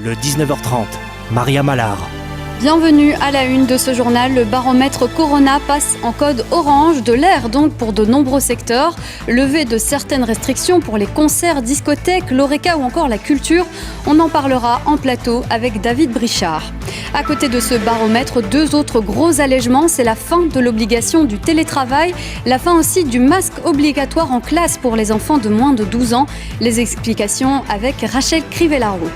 Le 19h30, Maria Mallard. Bienvenue à la une de ce journal. Le baromètre Corona passe en code orange, de l'air donc pour de nombreux secteurs. Levée de certaines restrictions pour les concerts, discothèques, l'Horeca ou encore la culture. On en parlera en plateau avec David Brichard. À côté de ce baromètre, deux autres gros allègements. C'est la fin de l'obligation du télétravail, la fin aussi du masque obligatoire en classe pour les enfants de moins de 12 ans. Les explications avec Rachel Crivellaro.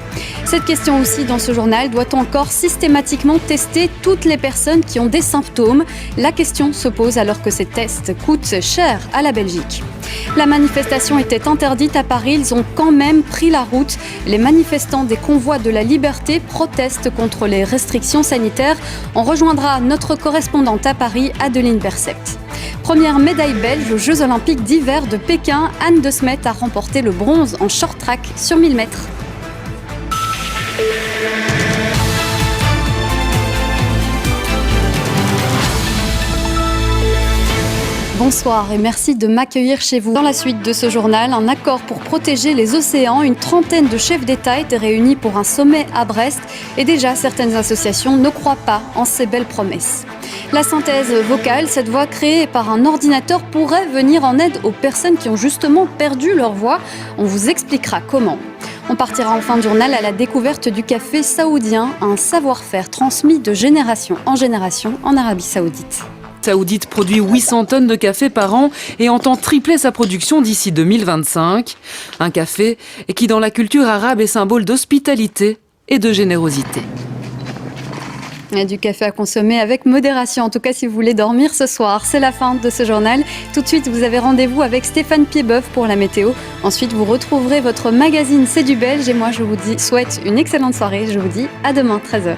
Cette question aussi dans ce journal, doit-on encore systématiquement tester toutes les personnes qui ont des symptômes? La question se pose alors que ces tests coûtent cher à la Belgique. La manifestation était interdite à Paris, ils ont quand même pris la route. Les manifestants des convois de la liberté protestent contre les restrictions sanitaires. On rejoindra notre correspondante à Paris, Adeline Berset. Première médaille belge aux Jeux Olympiques d'hiver de Pékin, Anne de Smet a remporté le bronze en short track sur 1000 mètres. Bonsoir et merci de m'accueillir chez vous. Dans la suite de ce journal, un accord pour protéger les océans. Une trentaine de chefs d'État étaient réunis pour un sommet à Brest et déjà certaines associations ne croient pas en ces belles promesses. La synthèse vocale, cette voix créée par un ordinateur, pourrait venir en aide aux personnes qui ont justement perdu leur voix. On vous expliquera comment. On partira en fin de journal à la découverte du café saoudien, un savoir-faire transmis de génération en génération en Arabie Saoudite. Saoudite produit 800 tonnes de café par an et entend tripler sa production d'ici 2025. Un café qui, dans la culture arabe, est symbole d'hospitalité et de générosité. Et du café à consommer avec modération, en tout cas si vous voulez dormir ce soir. C'est la fin de ce journal. Tout de suite, vous avez rendez-vous avec Stéphane Piedboeuf pour la météo. Ensuite, vous retrouverez votre magazine C'est du Belge. Et moi, je vous souhaite une excellente soirée. Je vous dis à demain, 13h.